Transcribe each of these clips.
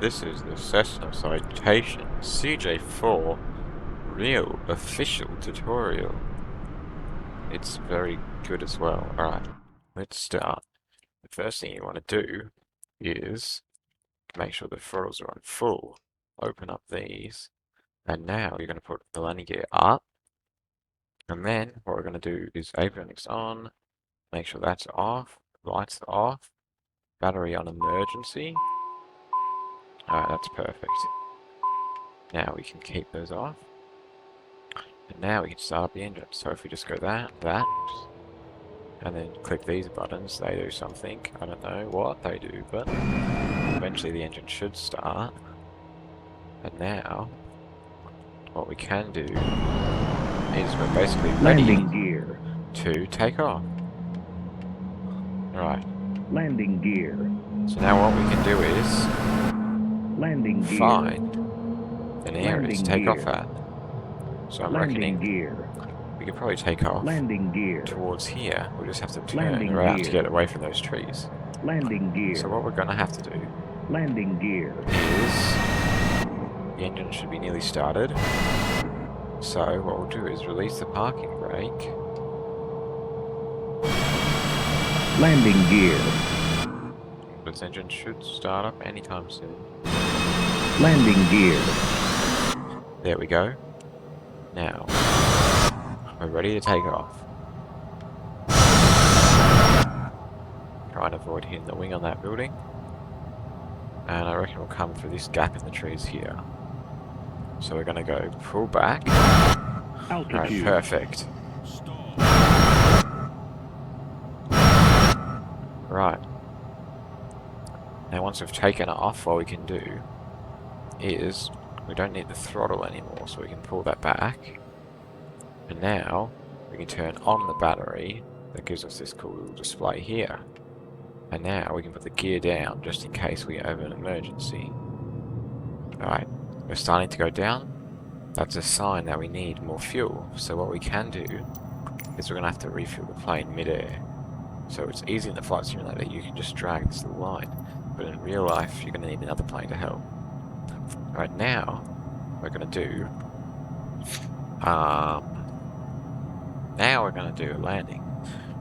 This is the Cessna Citation CJ4 real official tutorial. It's very good as well. Alright, let's start. The first thing you want to do is make sure the throttles are on full. Open up these, and now you're going to put the landing gear up. And then what we're going to do is avionics on, make sure that's off, lights are off, battery on emergency. Alright, that's perfect. Now we can keep those off. And now we can start up the engine. So if we just go that, and then click these buttons, they do something. I don't know what they do, but eventually the engine should start. And now, what we can do is we're basically ready gear. To take off. Right. Landing gear. So now what we can do is Landing gear. find an area to take gear. off at. So I'm Landing reckoning gear. we could probably take off Landing gear. towards here. We'll just have to turn Landing around gear. to get away from those trees. Landing gear. So what we're going to have to do Landing gear. is the engine should be nearly started. So what we'll do is release the parking brake. Landing gear. This engine should start up anytime soon. Landing gear. There we go. Now, we're ready to take off. Try and avoid hitting the wing on that building. And I reckon we'll come through this gap in the trees here. So we're going to go pull back. Altitude. Alright, perfect. Right. Now once we've taken it off, what we can do is we don't need the throttle anymore, so we can pull that back. And now we can turn on the battery. That gives us this cool little display here. And now we can put the gear down just in case we have an emergency. Alright, we're starting to go down. That's a sign that we need more fuel. So what we can do is we're going to have to refuel the plane mid-air. So it's easy in the flight simulator, you can just drag this little line. But in real life, you're going to need another plane to help. Right now, we're going to do... now we're going to do a landing.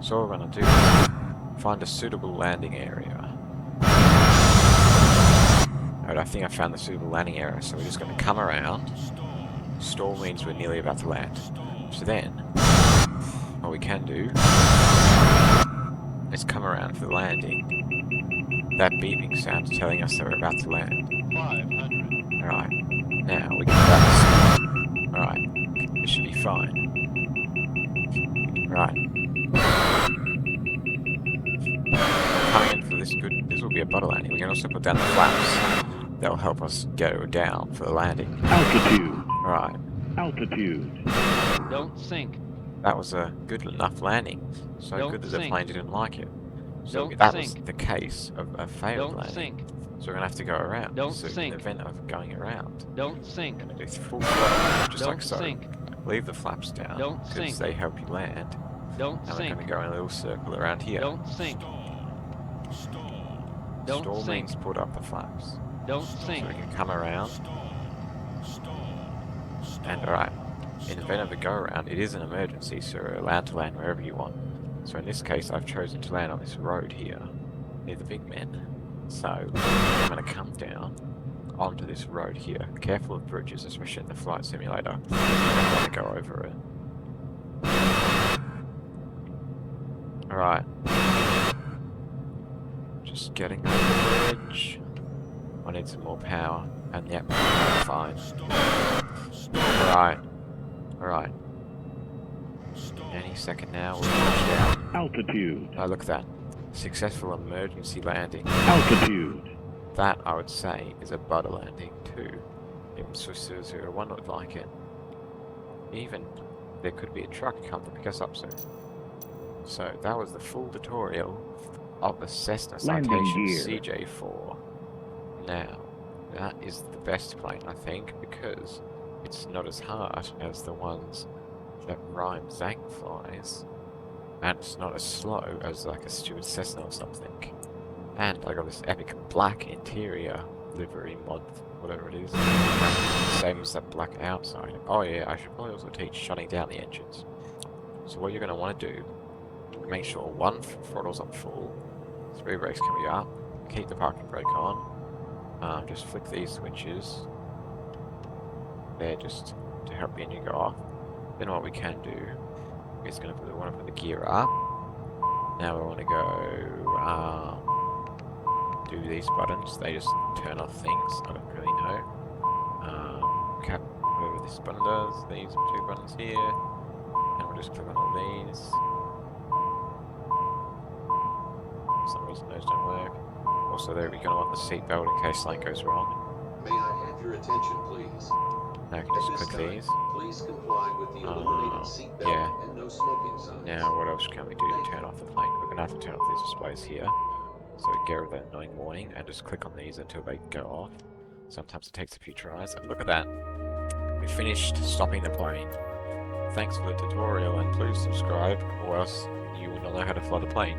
So what we're going to do is find a suitable landing area. Alright, I think I found the suitable landing area, so we're just going to come around. Stall means we're nearly about to land. So then, what we can do is come around for the landing. That beeping sound is telling us that we're about to land. 500. Alright, now we can press. Alright, this should be fine. Right. Coming in for this will be a butter landing. We can also put down the flaps. That'll help us go down for the landing. Altitude. Right. Altitude. Don't sink. That was a good enough landing. So Don't good that the sink. plane didn't like it. So Don't that sink. was the case of a failed Don't landing. sink. So we're going to have to go around. Don't so sink. in the event of going around, Don't sink. we're going to do full throttle, just Don't like so. sink. Leave the flaps down, Don't because sink. they help you land. Don't And we're sink. going to go in a little circle around here. Don't sink. Don't Stall sink. means put up the flaps. Don't So sink. we can come around. And alright, in the event of a go-around, it is an emergency, so you're allowed to land wherever you want. So in this case, I've chosen to land on this road here, near the big men. So I'm going to come down onto this road here. Careful of bridges, especially in the flight simulator. You don't want to go over it. Alright. Just getting over the bridge. I need some more power. And yep, fine. Alright. Alright. Any second now, we'll touch down. Altitude. Oh, look at that. Successful emergency landing. Altitude. That, I would say, is a butter landing too. Even Swiss 001 would like it. Even, there could be a truck come to pick us up soon. So, that was the full tutorial of the Cessna Landing Citation gear. CJ4. Now, that is the best plane, I think, because it's not as hard as the ones that Rhyme Zang flies, and it's not as slow as like a stupid Cessna or something. And I got this epic black interior livery mod, whatever it is. Same as that black outside. Oh yeah, I should probably also teach shutting down the engines. So what you're going to want to do, make sure one throttle's on full, 3 brakes can be up, keep the parking brake on, just flick these switches, there just to help the engine go off. Then what we can do is want to put the gear up. Now we want to go do these buttons. They just turn off things. I don't really know. Cap whatever this button does. These 2 buttons here, and we'll just click on all these. For some reason those don't work. Also, there we're going to want the seat belt in case something goes wrong. May I have your attention, please? Now I can just click these. Please comply with the illuminated seatbelt yeah. and no smoking signs. Now what else can we do to turn off the plane? We're going to have to turn off these displays here. So get rid of that annoying warning and just click on these until they go off. Sometimes it takes a few tries. And look at that. We finished stopping the plane. Thanks for the tutorial and please subscribe or else you will not know how to fly the plane.